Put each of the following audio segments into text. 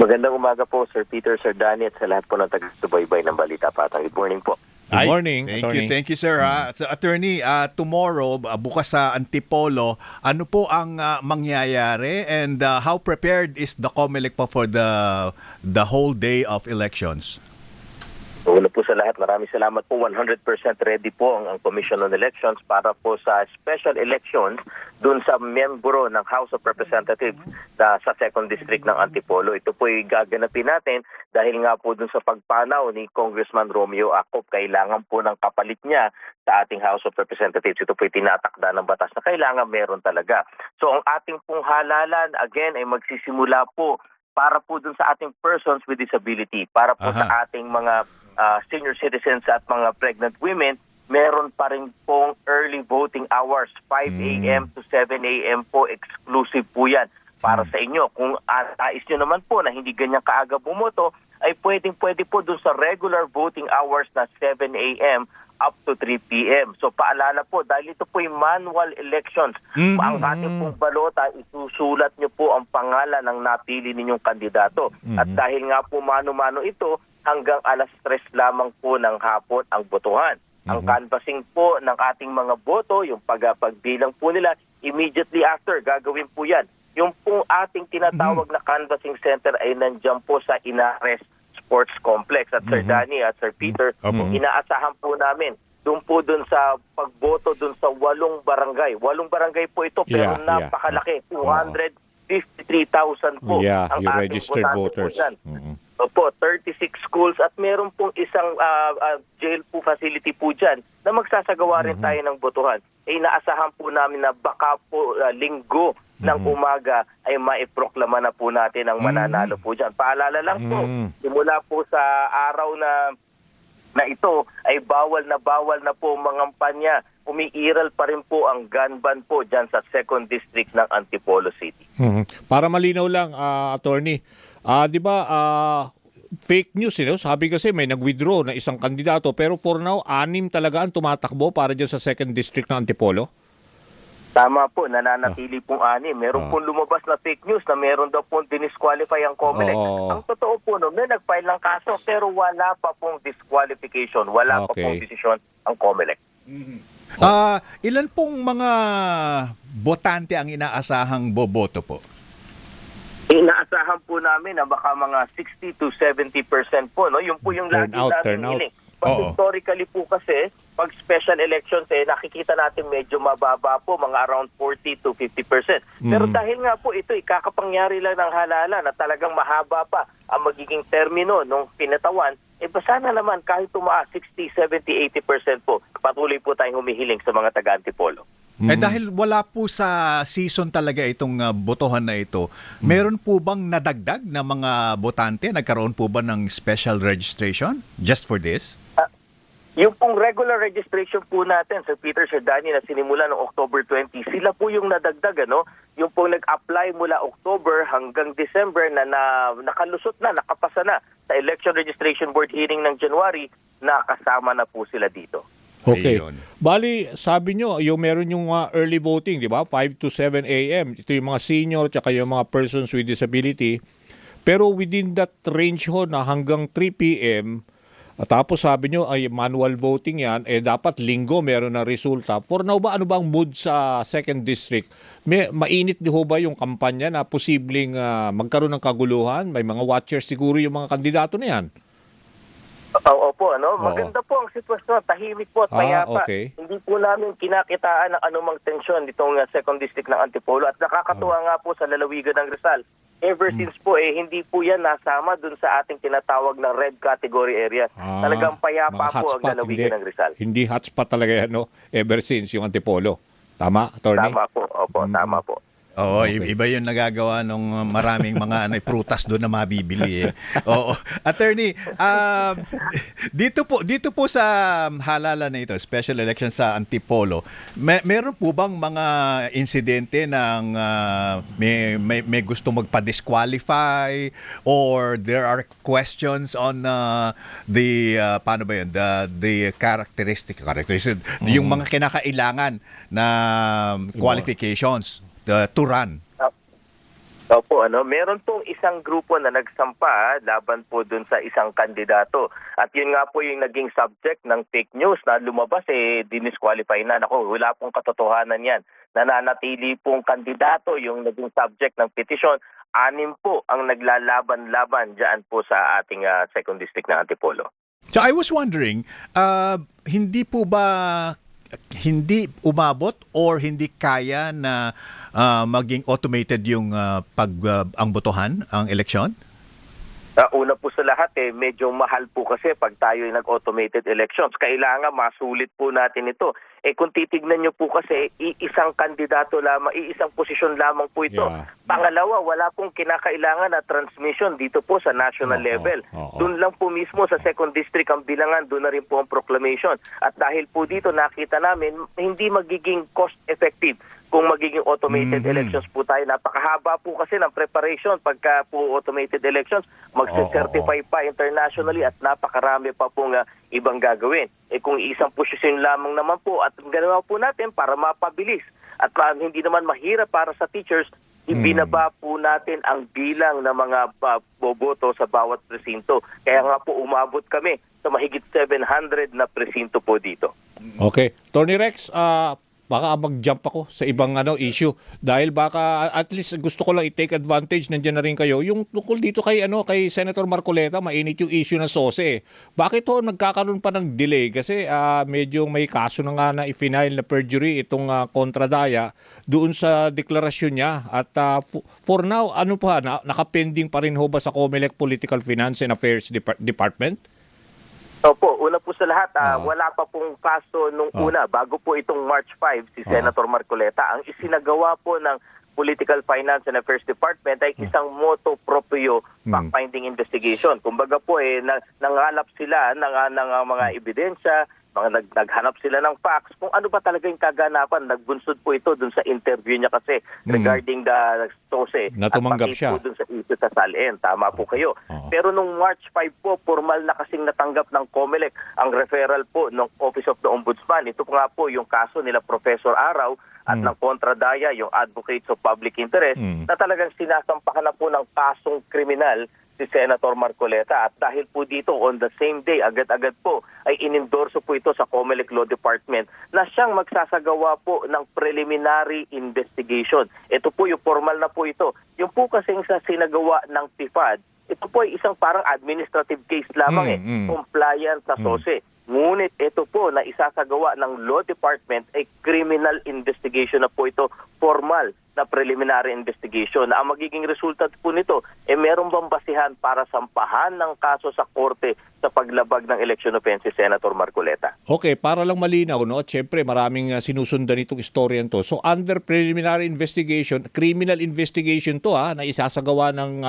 Magandang umaga po, Sir Peter, Sir Danny, at sa lahat po ng taga-subaybay ng Balita Patang. Good morning po. Good morning, Thank Attorney. you, sir. So, Attorney, tomorrow, bukas sa Antipolo, ano po ang mangyayari and how prepared is the COMELEC po for the whole day of elections? Una po sa lahat, maraming salamat po. 100% ready po ang Commission on Elections para po sa special elections dun sa membro ng House of Representatives sa 2nd District ng Antipolo. Ito po ay gaganapin natin dahil nga po dun sa pagpanaw ni Congressman Romeo Acop, kailangan po ng kapalit niya sa ating House of Representatives. Ito po ay tinatakda ng batas na kailangan meron talaga. So ang ating pong halalan, again, ay magsisimula po para po dun sa ating persons with disability, para po sa ating mga senior citizens at mga pregnant women. Meron pa rin pong early voting hours, 5 a.m. to 7 a.m. po, exclusive po yan para sa inyo. Kung nais nyo naman po na hindi ganyan kaaga bumoto, ay pwedeng-pwede po dun sa regular voting hours na 7 a.m. up to 3 p.m. So paalala po, dahil ito po yung manual elections, ang ating pong balota, isusulat nyo po ang pangalan ng napili ninyong kandidato. At dahil nga po mano-mano ito, hanggang alas 3 lamang po ng hapon ang botohan. Ang canvassing po ng ating mga boto, yung pagbilang po nila, immediately after, gagawin po yan. Yung po ating tinatawag na canvassing center ay nandiyan po sa Inares Sports Complex. At Sir Danny at Sir Peter, inaasahan po namin doon sa pagboto doon sa 8 barangay. 8 barangay po ito, pero napakalaki. 253,000 po ang yung ating registered voters. Opo, 36 schools at meron pong isang jail po facility po dyan na magsasagawa rin tayo ng botohan. Inaasahan po namin na baka po linggo ng umaga ay maiproklama na po natin ang mananalo po dyan. Paalala lang po, simula po sa araw na ito ay bawal na po mangampanya. Umiiral pa rin po ang gun ban po dyan sa 2nd District ng Antipolo City. Para malinaw lang, Attorney, di ba fake news, sabi kasi may nag-withdraw na isang kandidato pero for now, 6 talaga ang tumatakbo para dyan sa 2nd District ng Antipolo? Tama po, nananatili pong 6. Meron pong lumabas na fake news na meron daw pong dinisqualify ang COMELEC. Ang totoo po, may nag-file ng kaso pero wala pa pong disqualification, wala pa pong desisyon ang COMELEC. Ilan pong mga botante ang inaasahang boboto po? Inaasahan po namin na baka mga 60 to 70% po, no? Yung po yung lagi natin hiling. But historically po kasi, pag special elections, nakikita natin medyo mababa po, mga around 40 to 50%. Pero dahil nga po ito, ikakapangyari lang ng halalan na talagang mahaba pa ang magiging termino nung pinatawan, sana naman kahit tumaas 60, 70, 80% po, patuloy po tayong humihiling sa mga taga-Antipolo. Dahil wala po sa season talaga itong botohan na ito, meron po bang nadagdag na mga botante? Nagkaroon po ba ng special registration just for this? Yung pong regular registration po natin, Sir Peter, Sir Danny, na sinimula noong October 20, sila po yung nadagdag, yung pong nag-apply mula October hanggang December na nakalusot na, nakapasa na sa Election Registration Board hearing ng January, nakasama na po sila dito. Okay. Ayun. Bali, sabi nyo, meron yung early voting, di ba? 5 to 7 a.m. Ito yung mga senior tsaka yung mga persons with disability. Pero within that range ho na hanggang 3 p.m., tapos sabi nyo ay manual voting yan, dapat linggo meron na resulta. For now ba, ano ba ang mood sa 2nd District? Mainit di ho ba yung kampanya na posibleng magkaroon ng kaguluhan? May mga watchers siguro yung mga kandidato na yan. Opo, maganda po ang sitwasyon, tahimik po at mayapa. Okay. Hindi po namin kinakitaan ng anumang tensyon ditong 2nd District ng Antipolo at nakakatuwa nga po sa lalawigan ng Rizal. Ever since po, hindi po yan nasama dun sa ating tinatawag na red category areas. Talagang payapa po ang lalawigan ng Rizal. Hindi hotspot talaga yan, ever since yung Antipolo. Tama, Attorney? Tama po, tama po. Oo, iba yung nagagawa ng maraming mga prutas doon na mabibili. Oo. Attorney, dito po sa halalan na ito, special election sa Antipolo, meron po bang mga insidente ng may gusto magpa-disqualify or there are questions on the paano ba yun, the characteristic yung mga kinakailangan na qualifications to run? Opo, meron pong isang grupo na nagsampa laban po dun sa isang kandidato. At yun nga po yung naging subject ng fake news na lumabas, dinisqualify na. Naku, wala pong katotohanan yan. Nananatili pong kandidato yung naging subject ng petition. 6 po ang naglalaban-laban dyan po sa ating second district ng Antipolo. So I was wondering, hindi po ba hindi umabot or hindi kaya na maging automated yung ang botohan, ang eleksyon? Una po sa lahat, medyo mahal po kasi pag tayo ay nag-automated elections. Kailangan masulit po natin ito. Kung titignan nyo po kasi, iisang kandidato lamang, iisang posisyon lamang po ito. Yeah. Pangalawa, wala pong kinakailangan na transmission dito po sa national level. Doon lang po mismo sa second district ang bilangan, doon na rin po ang proclamation. At dahil po dito nakita namin, hindi magiging cost effective kung magiging automated elections po tayo. Napakahaba po kasi ng preparation pagka po automated elections, magse-certify pa internationally at napakarami pa pong ibang gagawin. Kung isang posisyon lamang naman po at ginawa po natin para mapabilis at hindi naman mahirap para sa teachers, ibinaba po natin ang bilang ng mga boboto sa bawat presinto. Kaya nga po umabot kami sa mahigit 700 na presinto po dito. Okay. Tony Rex, baka mag-jump ako sa ibang issue dahil baka at least gusto ko lang i-take advantage, nandiyan na rin kayo yung tungkol dito kay kay Senator Marcoleta, mainit yung issue ng SOSE. Bakit nagkakaroon pa ng delay kasi medyo may kaso na nga na i-file na perjury itong kontradaya doon sa deklarasyon niya at for now nakapending pa rin ho ba sa COMELEC Political Finance and Affairs Department? Opo, una po sa lahat, wala pa pong kaso nung una. Bago po itong March 5, si Senator Marcoleta, ang isinagawa po ng Political Finance and Affairs Department ay isang motu proprio fact-finding investigation. Kumbaga po, nangalap sila ng mga ebidensya, naghanap sila ng facts kung ano ba talaga yung kaganapan. Nagbunsod po ito dun sa interview niya kasi regarding the SOSE na tumanggap siya po dun sa issue sa SALN. Tama po kayo. Pero nung March 5 po, formal na kasing natanggap ng COMELEC ang referral po ng Office of the Ombudsman. Ito po nga po yung kaso nila Professor Araw at ng kontradaya, yung Advocates of Public Interest, na talagang sinasampahan na po ng kasong kriminal si Senator Marcoleta. At dahil po dito, on the same day, agad-agad po, ay inendorso po ito sa COMELEC Law Department na siyang magsasagawa po ng preliminary investigation. Ito po yung formal na po ito. Yung po kasing sa sinagawa ng TIFAD, ito po ay isang parang administrative case lamang compliance sa SOSE. Ngunit ito po na isasagawa ng Law Department ay criminal investigation na po ito, formal na preliminary investigation. Ang magiging resulta po nito, meron bang basihan para sampahan ng kaso sa korte sa paglabag ng election offense si Senator Marcoleta? Okay, para lang malinaw, at syempre maraming sinusundan itong istoryan to. So under preliminary investigation, criminal investigation to na isasagawa ng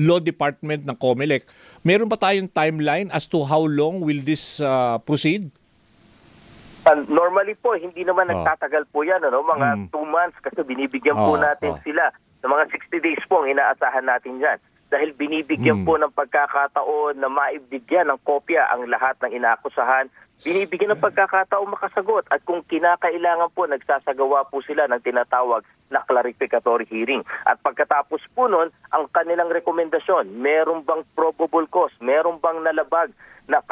Law Department ng COMELEC. Meron ba tayong timeline as to how long will this proceed? Normally po, hindi naman nagtatagal po yan. Mga 2 months kasi binibigyan po natin sila. Sa mga 60 days po ang inaasahan natin dyan. Dahil binibigyan po ng pagkakataon na maibigyan ng kopya ang lahat ng inaakusahan. Binibigyan ng pagkakataon makasagot. At kung kinakailangan po, nagsasagawa po sila ng tinatawag na clarificatory hearing. At pagkatapos po nun, ang kanilang rekomendasyon, meron bang probable cause, meron bang nalabag na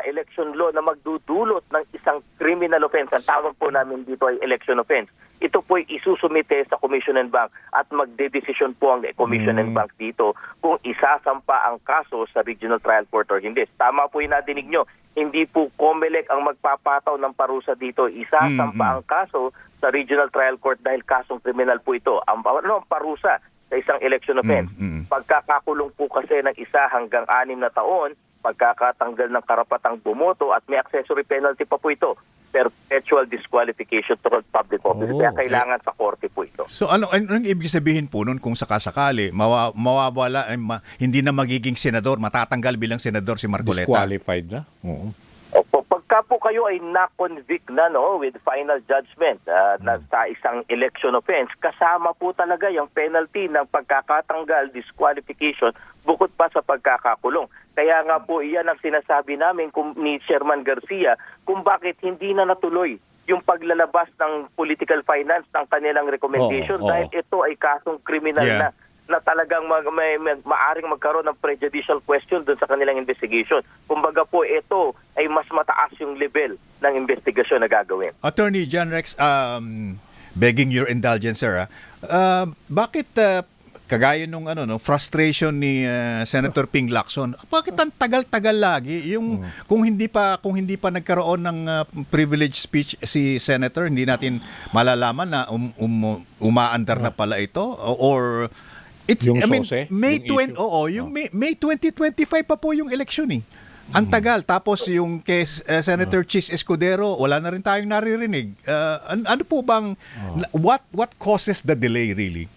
election law na magdudulot ng isang criminal offense. Ang tawag po namin dito ay election offense. Ito po ay isusumite sa Commission and Bank at magdedesisyon po ang Commission and Bank dito kung isasampa ang kaso sa Regional Trial Court or hindi. Tama po yung nadinig nyo. Hindi po COMELEC ang magpapataw ng parusa dito. Isasampa ang kaso sa Regional Trial Court dahil kasong kriminal po ito. Ang parusa sa isang election offense. Pagkakakulong po kasi ng 1 hanggang 6 na taon, pagkakatanggal ng karapatang bumoto at may accessory penalty pa po ito. Perpetual disqualification to public office. Kaya kailangan sa korte po ito. So anong ibig sabihin po nun kung sakasakali mawawala, hindi na magiging senador, matatanggal bilang senador si Marcoleta? Disqualified na? Oo. Opo, pagka po kayo ay na-convict na with final judgment na sa isang election offense, kasama po talaga yung penalty ng pagkakatanggal, disqualification, bukod pa sa pagkakakulong. Kaya nga po iyan ang sinasabi namin ni Chairman Garcia kung bakit hindi na natuloy yung paglalabas ng political finance ng kanilang recommendation dahil ito ay kasong kriminal na. na talagang maaring magkaroon ng prejudicial question doon sa kanilang investigation. Kumbaga po, ito ay mas mataas yung level ng investigasyon na gagawin. Attorney John Rex, begging your indulgence, sir. Bakit kagaya nung frustration ni Senator Ping Lacson, bakit ang tagal-tagal lagi yung kung hindi pa nagkaroon ng privilege speech si Senator, hindi natin malalaman na umaandar na pala ito, or it's Yung I mean, sose, May yung 20 issue. oo, yung May 2025 pa po yung election eh. Ang tagal. Tapos yung kay Senator Chis Escudero, wala na rin tayong naririnig. Ano po bang what causes the delay really?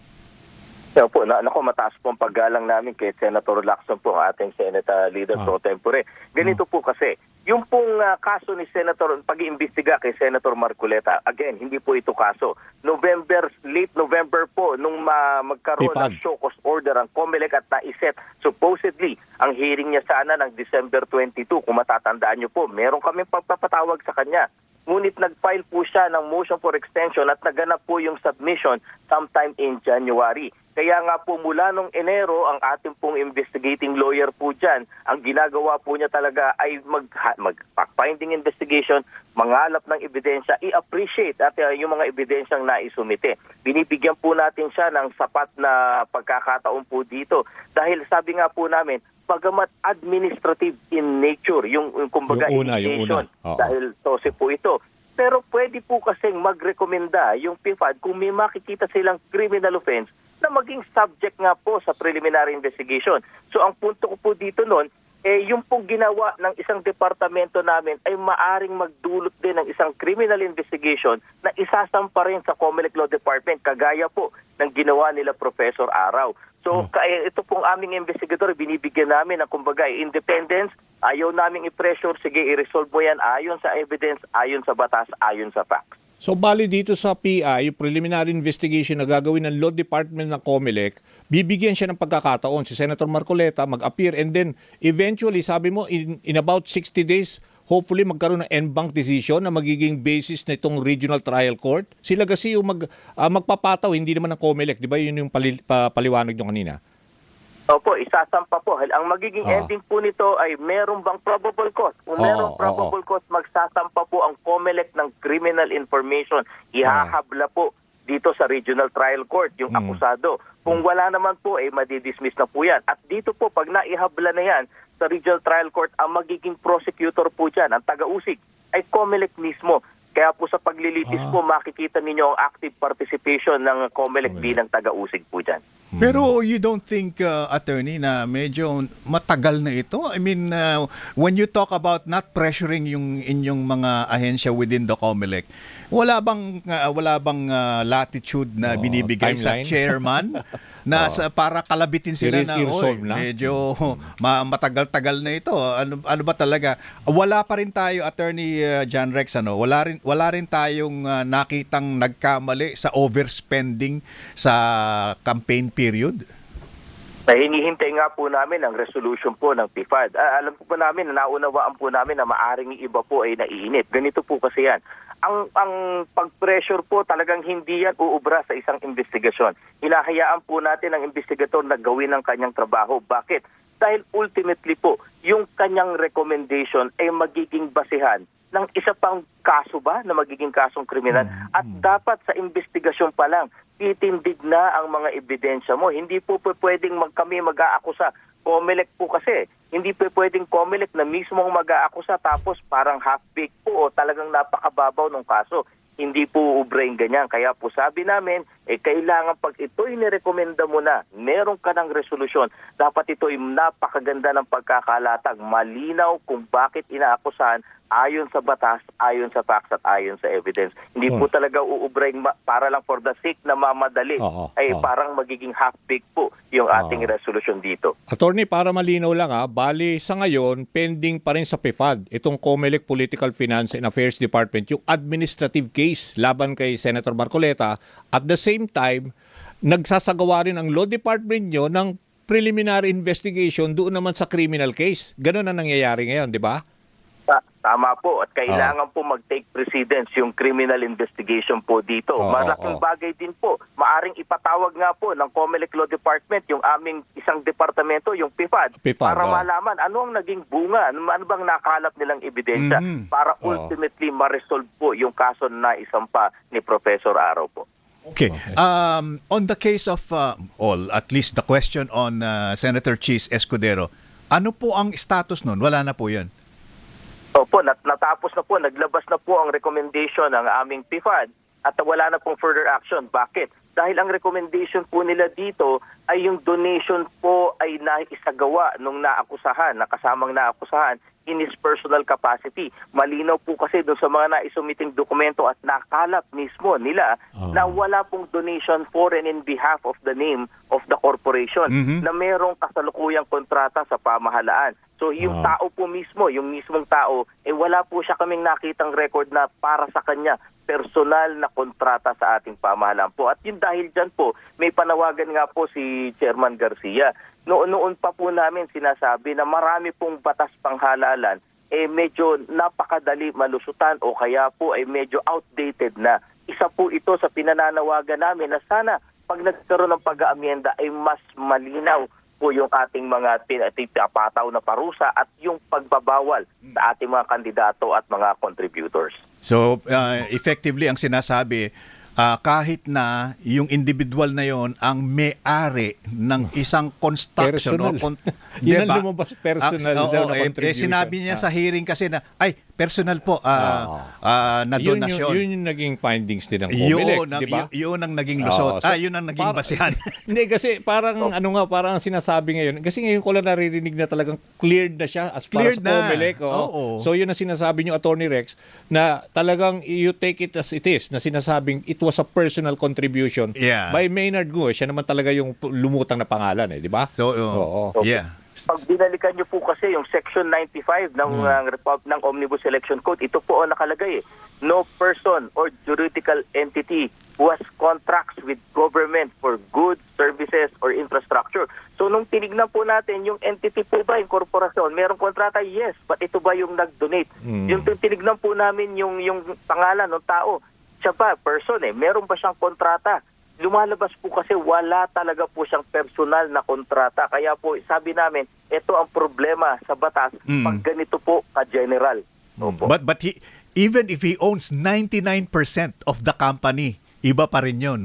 Kaya po, mataas po ang paggalang namin kay Senator Lacson po, ang ating Senate Leader pro tempore. Ganito po kasi, yung pong kaso ni Senator, pag-iimbestiga kay Senator Marcoleta, again, hindi po ito kaso. Late November po, nung magkaroon ng show cause order ang COMELEC at naiset, supposedly, ang hearing niya sana ng December 22, kung matatandaan niyo po, meron kaming pagpapatawag sa kanya. Ngunit nag-file po siya ng motion for extension at naganap po yung submission sometime in January. Kaya nga po mula nung Enero, ang ating pong investigating lawyer po dyan, ang ginagawa po niya talaga ay mag-fact-finding investigation, mangalap ng ebidensya, i-appreciate at yung mga ebidensyang naisumite. Binibigyan po natin siya ng sapat na pagkakataon po dito. Dahil sabi nga po namin, bagamat administrative in nature, yung kumbaga Yung una. Oo. dahil tose po ito. Pero pwede po kasing magrekomenda yung PFAD kung may makikita silang criminal offense na maging subject nga po sa preliminary investigation. So ang punto ko po dito nun, yung pong ginawa ng isang departamento namin ay maaring magdulot din ng isang criminal investigation na isasampa rin sa COMELEC Law Department, kagaya po ng ginawa nila Professor Araw. So ito pong aming investigador, binibigyan namin ng kumbaga independence, ayaw naming i-pressure, sige i-resolve mo yan ayon sa evidence, ayon sa batas, ayon sa facts. So bali dito sa PI, yung preliminary investigation na gagawin ng Law Department ng COMELEC, bibigyan siya ng pagkakataon si Senator Marcoleta mag-appear, and then eventually, sabi mo, in about 60 days, hopefully magkaroon ng en banc decision na magiging basis na itong regional trial court. Sila kasi yung magpapataw, hindi naman ng COMELEC. Di ba yun yung paliwanag nyo kanina? Opo, isasampa po. Ang magiging ending po nito ay meron bang probable cause. Kung meron probable cause, magsasampa po ang COMELEC ng criminal information. Ihahabla po dito sa regional trial court yung akusado. Kung wala naman po, madidismiss na po yan. At dito po, pag naihabla na yan sa regional trial court, ang magiging prosecutor po dyan, ang taga-usig, ay COMELEC mismo. Kaya po sa paglilitis po, makikita ninyo ang active participation ng COMELEC bilang taga-usig po dyan. Pero you don't think, attorney, na medyo matagal na ito? I mean, when you talk about not pressuring yung inyong mga ahensya within the COMELEC, wala bang latitude na binibigay sa timeline? chairman na para kalabitin sila na, I-resolve na? medyo matagal-tagal na ito. Ano ba talaga? Wala pa rin tayo, Attorney John Rex, wala rin tayong nakitang nagkamali sa overspending sa campaign period? Hinihintay nga po namin ang resolution po ng PFAD. Alam po namin, naunawaan po namin na maaring iba po ay naiinit. Ganito po kasi yan. Ang pag-pressure po talagang hindi yan uubra sa isang investigasyon. Hinahayaan po natin ang investigator na gawin ang kanyang trabaho. Bakit? Dahil ultimately po, yung kanyang recommendation ay magiging basihan ng isa pang kaso ba na magiging kasong kriminal. At dapat sa investigasyon pa lang, titindig na ang mga ebidensya mo. Hindi po pwedeng kami mag-aakusa. COMELEC po kasi, hindi po pwedeng COMELEC na mismo mag-aakusa tapos parang half-baked po o talagang napakababaw ng kaso. Hindi po ubrain ganyan. Kaya po sabi namin, kailangan pag ito'y nirekomenda mo na, meron ka ng resolusyon, dapat ito'y napakaganda ng pagkakalatag, malinaw kung bakit inaakusahan ayon sa batas, ayon sa facts at ayon sa evidence. Hindi po talaga uubrain para lang for the sake na mamadali. Parang magiging half-baked po yung ating resolusyon dito. Attorney, para malinaw lang bali sa ngayon, pending pa rin sa PFAD, itong COMELEC Political Finance and Affairs Department, yung administrative case laban kay Senator Marcoleta. At the same time, nagsasagawa rin ang Law Department nyo ng preliminary investigation doon naman sa criminal case. Ganun ang nangyayari ngayon, di ba? Tama po, at kailangan po mag-take precedence yung criminal investigation po dito. Malaking bagay din po. Maaring ipatawag nga po ng COMELEC Law Department yung aming isang departamento, yung PIFAD, para malaman ano ang naging bunga, ano bang nakalap nilang ebidensya para ultimately ma-resolve po yung kaso na isampa ni Professor Araw po. Okay. On the case of at least the question on Senator Chis Escudero, ano po ang status nun? Wala na po yun. Opo, natapos na po, naglabas na po ang recommendation ng aming PIFAD at wala na pong further action. Bakit? Dahil ang recommendation po nila dito ay yung donation po ay naisagawa nung naakusahan, nakasamang naakusahan in his personal capacity. Malinaw po kasi doon sa mga naisumiting dokumento at nakalap mismo nila na wala pong donation for and in behalf of the name of the corporation na merong kasalukuyang kontrata sa pamahalaan. So yung tao po mismo, yung mismong tao, wala po siya kaming nakitang record na para sa kanya personal na kontrata sa ating pamahalaan po. At yun dahil dyan po, may panawagan nga po si Chairman Garcia. Noon pa po namin sinasabi na marami pong batas panghalalan medyo napakadali malusutan o kaya po ay medyo outdated na. Isa po ito sa pinananawagan namin na sana pag nagkaroon ng pag-aamyenda ay mas malinaw po yung ating mga pinapataw na parusa at yung pagbabawal sa ating mga kandidato at mga contributors. So, effectively, ang sinasabi, kahit na yung individual na yon ang may-ari ng isang construction. Personal. Yun ang lumabas, personal daw na contribution. Sinabi niya sa hearing kasi na, personal po na donasyon. Yun yung naging findings din ng COMELEC, di ba? Yun ang naging lusot. Yun ang naging basihan. Hindi, kasi parang parang sinasabi ngayon. Kasi ngayon ko lang naririnig na talagang cleared na siya as far as COMELEC. So yun ang sinasabi niyo, Attorney Rex, na talagang you take it as it is, na sinasabing it was a personal contribution by Maynard Gu. Siya naman talaga yung lumutang na pangalan, di ba? So, Pag binalikan niyo po kasi yung Section 95 ng Omnibus Election Code, ito po ang nakalagay. No person or juridical entity who has contracts with government for goods, services, or infrastructure. So nung tinignan po natin, yung entity po ba, yung korporasyon, merong kontrata? Yes. But ito ba yung nag-donate? Yung tinignan po namin yung pangalan ng tao, siya ba, person meron ba siyang kontrata? Lumalabas po kasi wala talaga po siyang personal na kontrata. Kaya po sabi namin, ito ang problema sa batas pag ganito po ka-general. But even if he owns 99% of the company, iba pa rin yun.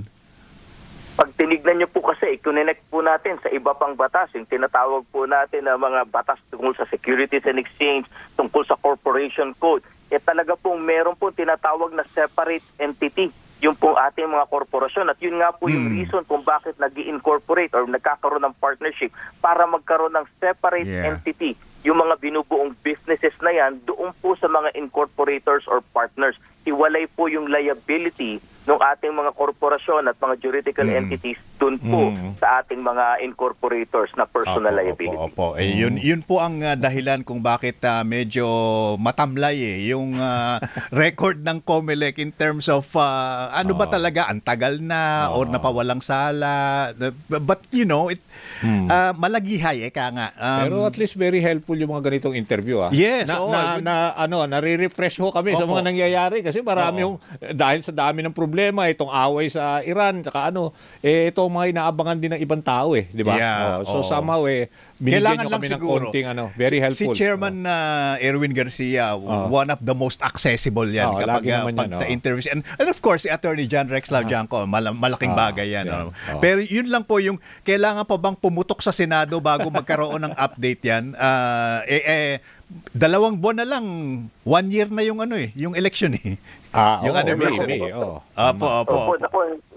Pag tinignan niyo po kasi, i-connect po natin sa iba pang batas, yung tinatawag po natin na mga batas tungkol sa Securities and Exchange, tungkol sa Corporation Code, talaga pong meron po tinatawag na separate entity yung pong ating mga korporasyon. At yun nga po yung reason kung bakit nag-incorporate or nagkakaroon ng partnership para magkaroon ng separate entity. Yung mga binubuong businesses na yan, doon po sa mga incorporators or partners. Hiwalay po yung liability ng ating mga korporasyon at mga juridical entities doon po sa ating mga incorporators na personal liability. Yun po ang dahilan kung bakit medyo matamlay yung record ng COMELEC in terms of ano ba talaga, ang tagal na or napawalang sala. But malagihay ka nga. Pero at least very helpful yung mga ganitong interview. Yes. Nare-refresh ho kami sa mga nangyayari kasi marami dahil sa dami ng problema, itong away sa Iran, tsaka itong mga inaabangan din ng ibang tao di ba? So somehow binigyan nyo kami ng konting very helpful. Si Chairman Erwin Garcia, one of the most accessible yan kapag sa interviews. And of course, si Attorney John Rex Laudianco, malaking bagay yan. Pero yun lang po yung, kailangan pa bang pumutok sa Senado bago magkaroon ng update yan? 2 buwan na lang, 1 year na yung yung election yung anniversary.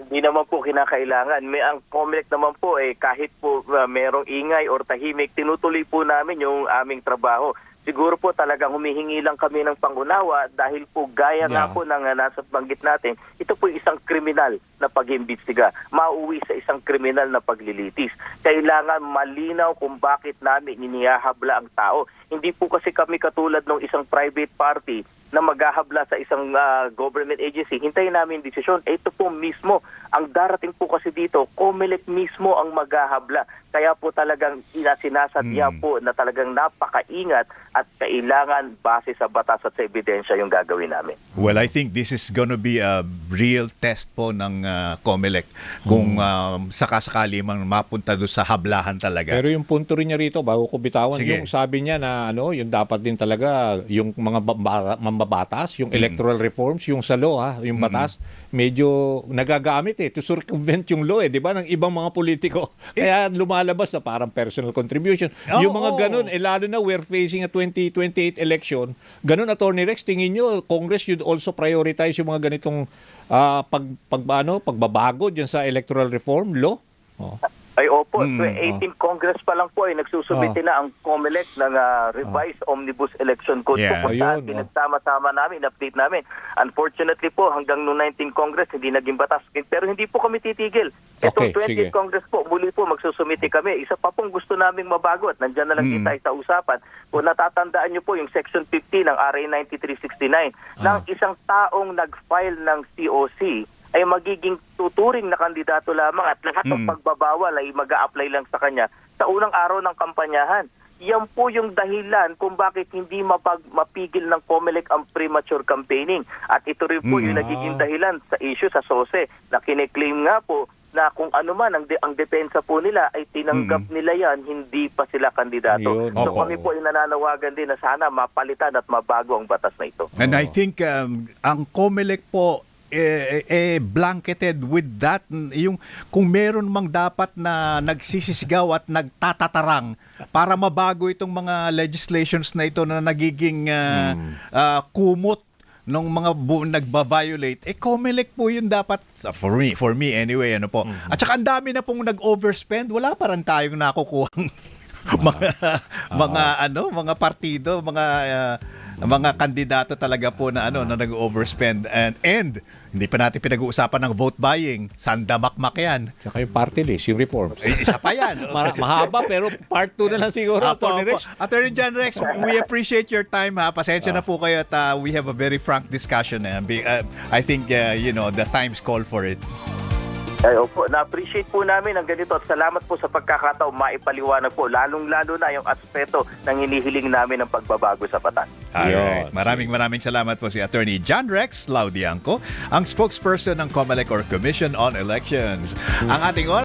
Hindi naman po kinakailangan. Ang COMELEC naman po kahit po merong ingay or tahimik, tinutuloy po namin yung aming trabaho. Siguro po talagang humihingi lang kami ng pangunawa dahil po gaya nga po ng nasa banggit natin, ito po isang kriminal na pag-imbestiga. Mauwi sa isang kriminal na paglilitis. Kailangan malinaw kung bakit namin inihahabla ang tao. Hindi po kasi kami katulad ng isang private party na maghahabla sa isang government agency. Hintayin namin desisyon. Ito po mismo Ang darating po kasi dito, COMELEC mismo ang maghahabla. Kaya po talagang sinasadya po na talagang napakaingat at kailangan base sa batas at sa ebidensya yung gagawin namin. Well, I think this is gonna be a real test po ng COMELEC kung sakasakali mang mapunta doon sa hablahan talaga. Pero yung punto rin niya rito, bago ko bitawan, Sige. yung sabi niya na yung dapat din talaga yung mga mambabatas, yung electoral reforms, yung sa law, yung batas, medyo nagagamit to circumvent yung law, di ba, ng ibang mga politiko. Kaya lumalabas na parang personal contribution. Yung mga ganun, lalo na we're facing a 2028 election, ganun, Attorney Rex, tingin nyo, Congress should also prioritize yung mga ganitong pagbabago dyan sa electoral reform law? Ay opo, 18 Congress pa lang po ay nagsusubiti na ang COMELEC ng revised Omnibus Election Code Yeah. po kung saan Ayun, pinagsama-sama namin, update namin. Unfortunately po, hanggang noong 19 Congress hindi naging batas. Pero hindi po kami titigil. Itong Okay, 20th sige. Congress po, muli po magsusumiti kami. Isa pa pong gusto naming mabago at nandyan na lang din tayo sa usapan. Kung natatandaan nyo po yung Section 50 ng RA 9369 ng isang taong nag-file ng COC ay magiging tuturing na kandidato lamang at lahat ng pagbabawal ay mag-a-apply lang sa kanya sa unang araw ng kampanyahan. Yan po yung dahilan kung bakit hindi mapigil ng COMELEC ang premature campaigning. At ito rin po yung nagiging dahilan sa issue sa SOSE na kine-claim nga po na kung ano man ang depensa po nila ay tinanggap nila yan, hindi pa sila kandidato. Yun. So Opo. kami po ay nananawagan din na sana mapalitan at mabago ang batas na ito. And I think ang COMELEC po blanketed with that, yung kung meron mang dapat na nagsisisigaw at nagtatatarang para mabago itong mga legislations na ito na nagiging kumot ng mga nagba-violate, COMELEC po yun dapat, for me anyway, ano po. At saka ang dami na pong nag-overspend, wala pa rin tayong nakukuhang mga partido, mga kandidato talaga po na na nag-overspend and hindi pa natin pinag-uusapan ng vote buying. Sandamakmak yan. Tsaka yung party list, yung reforms. Isa pa yan. Mahaba pero part 2 na lang siguro, Attorney Rex. Attorney John Rex, we appreciate your time ha. Pasensya na po kayo at we have a very frank discussion. I think the times call for it. Ay, opo, na-appreciate po namin ang ganito at salamat po sa pagkakataon maipaliwanag po, lalong-lalo na yung aspeto ng hinihiling namin ng pagbabago sa batas. Alright. Maraming salamat po si Attorney John Rex Laudianco, ang spokesperson ng COMELEC or Commission on Elections. Ang ating